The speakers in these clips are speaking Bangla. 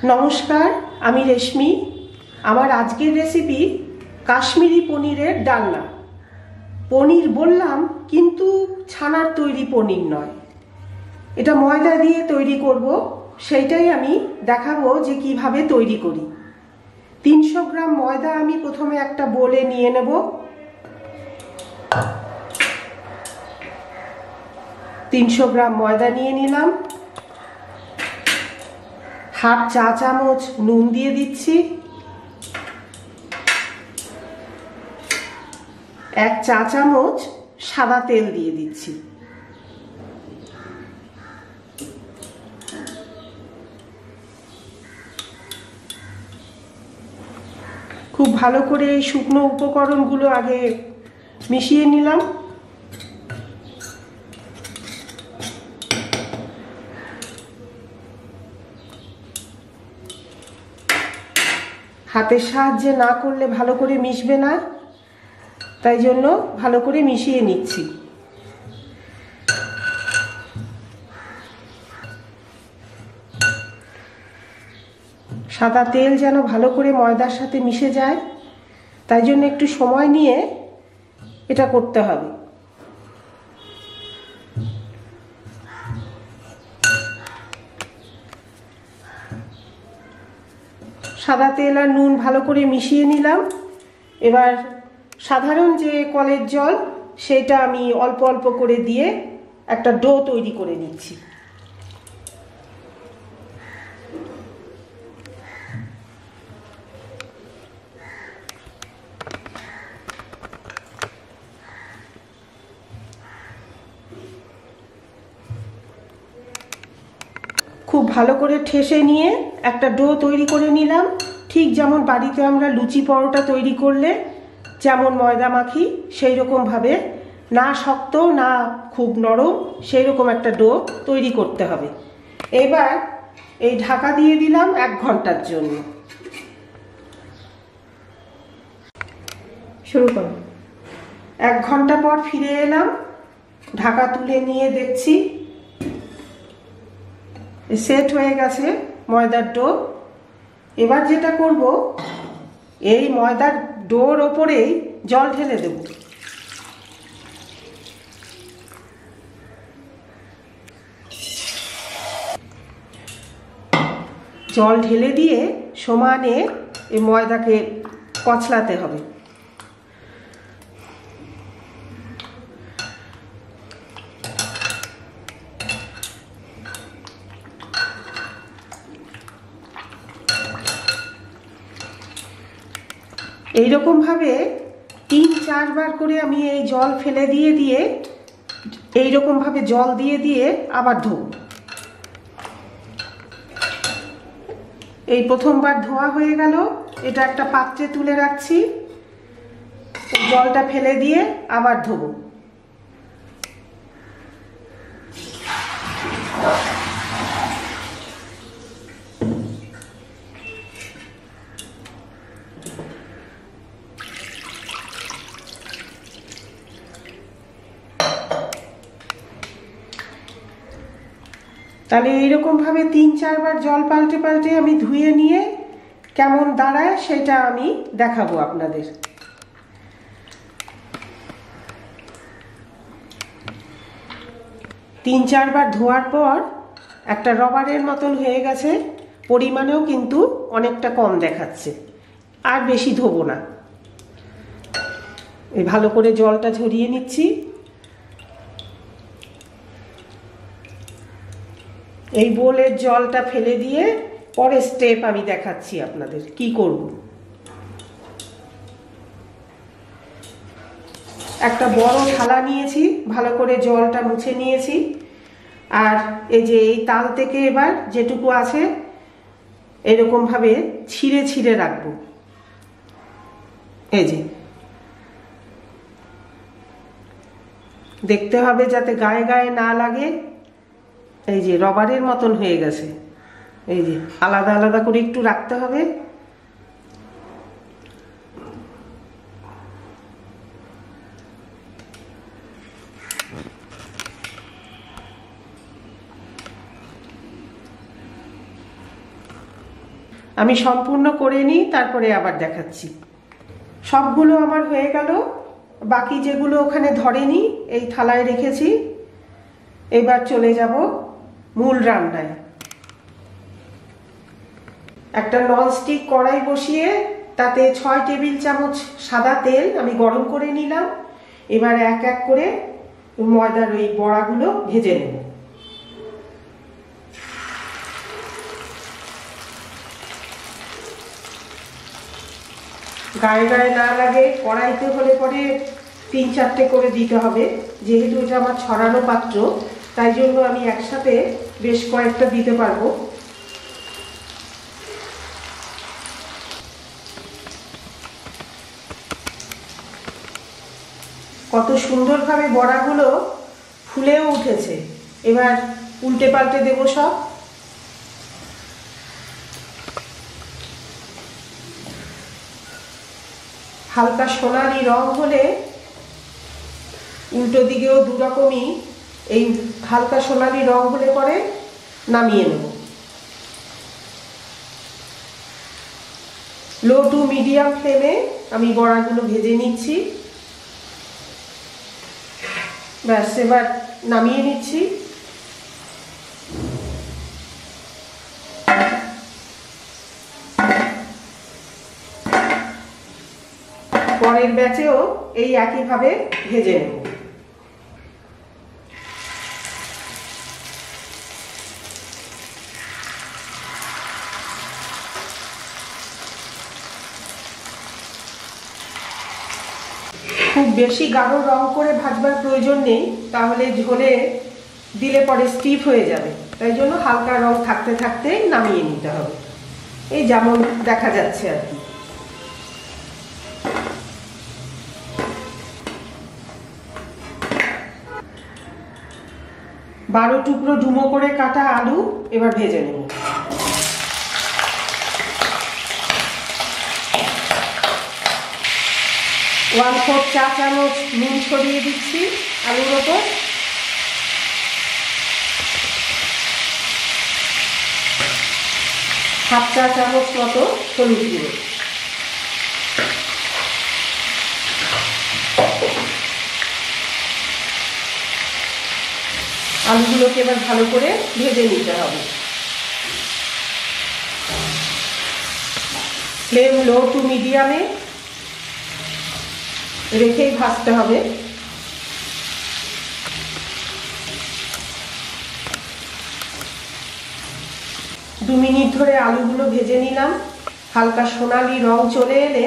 নমস্কার, আমি রেশমি। আমার আজকের রেসিপি কাশ্মীরি পনিরের ডালনা। পনির বললাম, কিন্তু ছানার তৈরি পনির নয়, এটা ময়দা দিয়ে তৈরি করব। সেইটাই আমি দেখাবো যে কিভাবে তৈরি করি। 300 গ্রাম ময়দা আমি প্রথমে একটা বোলে নিয়ে নেব। 300 গ্রাম ময়দা নিয়ে নিলাম। হাফ চা চামচ নুন দিয়ে দিচ্ছি। 1 চা চামচ সাদা তেল দিয়ে দিচ্ছি। খুব ভালো করে এই শুকনো উপকরণগুলো আগে মিশিয়ে নিলাম। হাতের সাহায্যে না করলে ভালো করে মিশবে না, তাই জন্য ভালো করে মিশিয়ে নিচ্ছি। সাদা তেল যেন ভালো করে ময়দার সাথে মিশে যায়, তাই জন্য একটু সময় নিয়ে এটা করতে হবে। সাদা তেল আর নুন ভালো করে মিশিয়ে নিলাম। এবার সাধারণ যে কলের জল, সেটা আমি অল্প অল্প করে দিয়ে একটা ডো তৈরি করে নিচ্ছি। খুব ভালো করে ঠেসে নিয়ে একটা ডো তৈরি করে নিলাম, ঠিক যেমন বাড়িতে আমরা লুচি পরোটা তৈরি করলে যেমন ময়দা মাখি সেই রকমভাবে, না শক্ত না খুব নরম, সেই রকম একটা ডো তৈরি করতে হবে। এবার এই ঢাকা দিয়ে দিলাম 1 ঘন্টার জন্য। শুরু করো। 1 ঘন্টা পর ফিরে এলাম, ঢাকা তুলে নিয়ে দেখছি সেট হয়ে গেছে ময়দার ডো। এবার যেটা করব, এই ময়দার ডোর ওপরেই জল ঢেলে দেব। জল ঢেলে দিয়ে সমানে এই ময়দাকে কচলাতে হবে। এইরকম ভাবে 3-4 বার করে আমি এই জল ফেলে দিয়ে দিয়ে এইরকম ভাবে জল দিয়ে দিয়ে আবার ধোব। এই প্রথমবার ধোয়া হয়ে গেল, এটা একটা পাত্রে তুলে রাখছি। জলটা ফেলে দিয়ে আবার ধোব। তাহলে এইরকম ভাবে 3-4 বার জল পাল্টে পাল্টে আমি ধুয়ে নিয়ে কেমন দাঁড়ায় সেটা আমি দেখাবো আপনাদের। তিন চারবার ধোয়ার পর একটা রবারের মতন হয়ে গেছে, পরিমাণেও কিন্তু অনেকটা কম দেখাচ্ছে। আর বেশি ধোবো না, এই ভালো করে জলটা ঝরিয়ে নিচ্ছি। এই বোলের জলটা ফেলে দিয়ে পরের স্টেপ আমি দেখাচ্ছি আপনাদের কি করব। একটা বড় থালা নিয়েছি, ভালো করে জলটা মুছে নিয়েছি। আর এই যে এই তাল থেকে এবার যেটুকু আছে এরকম ভাবে ছিঁড়ে ছিঁড়ে রাখবো। এই যে দেখতে হবে যাতে গায়ে গায়ে না লাগে। এই যে রবারের মতন হয়ে গেছে, এই যে আলাদা আলাদা করে একটু রাখতে হবে। আমি সম্পূর্ণ করে নিই, তারপরে আবার দেখাচ্ছি। সবগুলো আমার হয়ে গেল, বাকি যেগুলো ওখানে ধরেনি এই থালায় রেখেছি। এবার চলে যাব মূল রান্নায়। একটা ননস্টিক কড়াই বসিয়ে তাতে 6 টেবিল চামচ সাদা তেল আমি গরম করে নিলাম। এবার এক এক করে ময়দার ওই বড়াগুলো ভেজে নেব। গায়ে গায়ে না লাগে, কড়াইতে হলে পরে 3-4টে করে দিতে হবে। যেহেতু এটা আমার ছড়ানো পাত্র, তাই জন্য আমি একসাথে বেশ কয়েকটা দিতে পারবো। কত সুন্দরভাবে বড়াগুলো ফুলেও উঠেছে। এবার উল্টে পাল্টে দেবো সব। হালকা সোনালি রং হলে উল্টো দিকেও দুরকমই এই হালকা সোনালি রং হলে পরে নামিয়ে নেব। লো টু মিডিয়াম ফ্লেমে আমি বড়াগুলো ভেজে নিচ্ছি। ব্যাস, এবার নামিয়ে নিচ্ছি। পরের ব্যাচেও এই একইভাবে ভেজে নেব। খুব বেশি গাঢ় রং করে ভাজবার প্রয়োজন নেই, তাহলে ঝোলে দিলে পরে স্টিফ হয়ে যাবে। তাই জন্য হালকা রং থাকতে থাকতে নামিয়ে নিতে হবে, এই যেমন দেখা যাচ্ছে আর কি। বারো টুকরো ডুমো করে কাটা আলু এবার ভেজে নেব। ওয়ান ফোর্থ চা চামচ নুন ছড়িয়ে দিচ্ছি আলুর ওপর। হাফ চা চামচ মতো হলুদ গুঁড়ো। আলুগুলোকে এবার ভালো করে ভেজে নিতে হবে। ফ্লেম লো টু মিডিয়ামে রেখেই ভাজতে হবে। 2 মিনিট ধরে আলুগুলো ভেজে নিলাম। হালকা সোনালি রং চলে এলে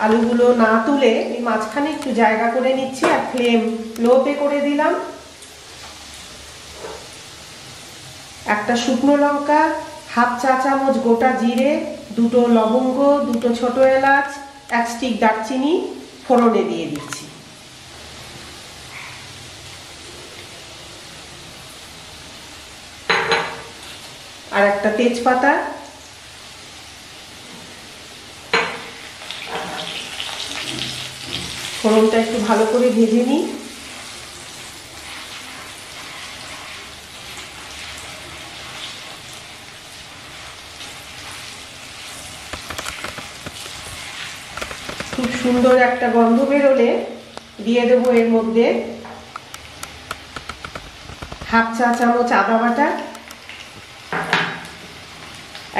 আলুগুলো না তুলে এই মাঝখানে একটু জায়গা করে নিচ্ছি আর ফ্লেম লোতে করে দিলাম। একটা শুকনো লঙ্কা, হাফ চা চামচ গোটা জিরে, 2টো লবঙ্গ, 2টো ছোট এলাচ, 1 স্টিক দারচিনি ফোড়নে দিয়ে দিচ্ছি। আর একটা তেজপাতা। ফোড়নটা একটু ভালো করে ভেজে নিই। খুব সুন্দর একটা গন্ধ বেরোলে দিয়ে দেবো এর মধ্যে হাফ চা চামচ আদা বাটা,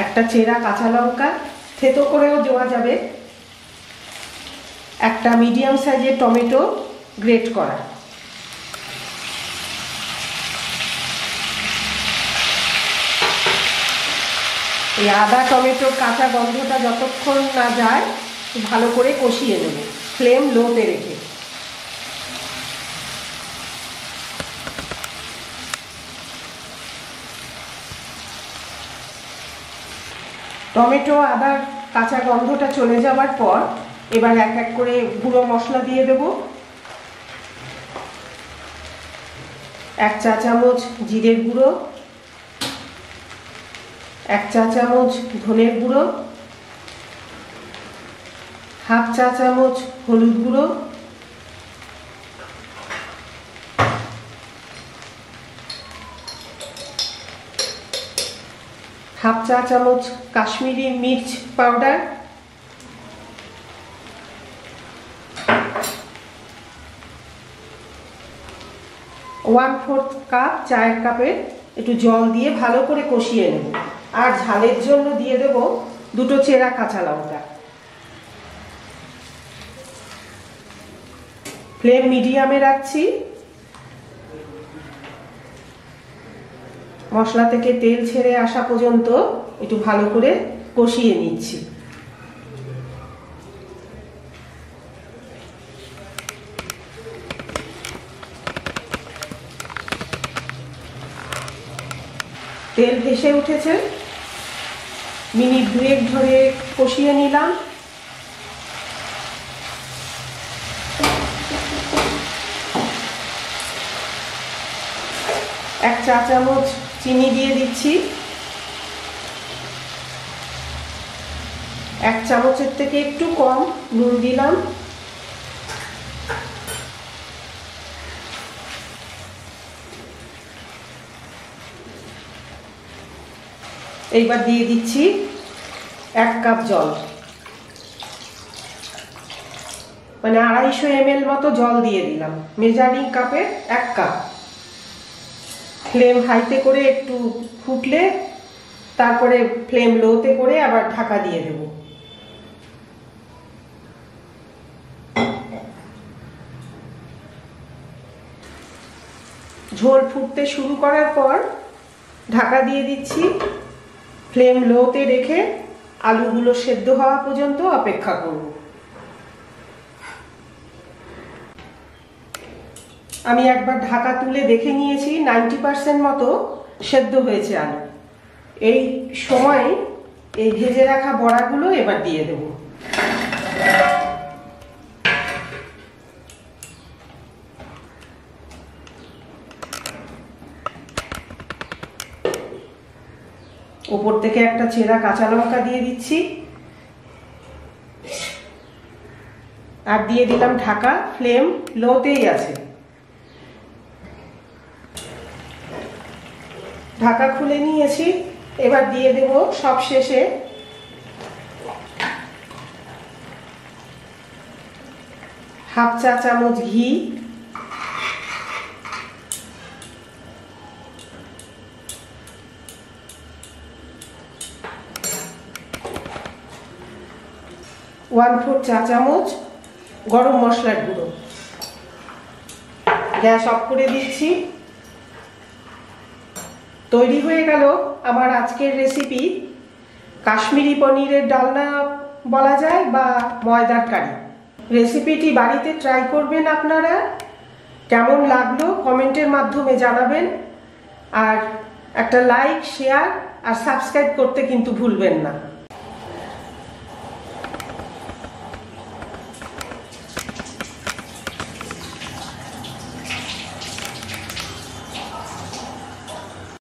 একটা চেরা কাঁচা লঙ্কা থেতো করেও দেওয়া যাবে, একটা মিডিয়াম সাইজের টমেটো গ্রেট করা। এই আদা টমেটোর কাঁচা গন্ধটা যতক্ষণ না যায় ভালো করে কষিয়ে নেব ফ্লেম লোতে রেখে। টমেটো আদার কাঁচা গন্ধটা চলে যাওয়ার পর এবার এক এক করে গুঁড়ো মশলা দিয়ে দেব। 1 চা চামচ জিরের গুঁড়ো, 1 চা চামচ ধনের গুঁড়ো, হাফ চা চামচ হলুদ গুঁড়ো, হাফ চা চামচ কাশ্মীরি মির্চ পাউডার, 1/4 কাপ চায়ের কাপে একটু জল দিয়ে ভালো করে কষিয়ে নেব। আর ঝালের জন্য দিয়ে দেব 2টো চেরা কাঁচা লঙ্কা। ফ্লেম মিডিয়ামে রাখছি। মশলা থেকে তেল ছেড়ে আসা পর্যন্ত একটু ভালো করে কষিয়ে নিচ্ছি। তেল ভেসে উঠেছে, মিনিট 2 ধরে কষিয়ে নিলাম। এক চা চামচ চিনি দিয়ে দিচ্ছি। 1 চামচের থেকে একটু কম নুন দিলাম। এইবার দিয়ে দিচ্ছি 1 কাপ জল, মানে 250 ml মতো জল দিয়ে দিলাম। মেজারিং কাপে 1 কাপ। ফ্লেম হাইতে করে একটু ফুটলে তারপরে ফ্লেম লোতে করে আবার ঢাকা দিয়ে দেব। ঝোল ফুটতে শুরু করার পর ঢাকা দিয়ে দিচ্ছি। ফ্লেম লোতে রেখে আলুগুলো সেদ্ধ হওয়া পর্যন্ত অপেক্ষা করব। আমি একবার ঢাকা তুলে দেখে নিয়েছি, 90% মতো সেদ্ধ হয়েছে আলু। এই সময় এই ভেজে রাখা বড়াগুলো এবার দিয়ে দেব। উপর থেকে একটা চেরা কাঁচা লঙ্কা দিয়ে দিচ্ছি, আর দিয়ে দিলাম ঢাকা। ফ্লেম লোতেই আছে। ঢাকা খুলে নিয়েছি। এবার দিয়ে দেব সব শেষে হাফ চা চামচ ঘি, 1/4 চা চামচ গরম মশলার গুঁড়ো। গ্যাস অফ করে দিচ্ছি। তৈরি হয়ে গেল আমার আজকের রেসিপি, কাশ্মীরি পনিরের ডালনা বলা যায় বা ময়দার কারি। রেসিপিটি বাড়িতে ট্রাই করবেন আপনারা। কেমন লাগলো কমেন্টের মাধ্যমে জানাবেন। আর একটা লাইক, শেয়ার আর সাবস্ক্রাইব করতে কিন্তু ভুলবেন না।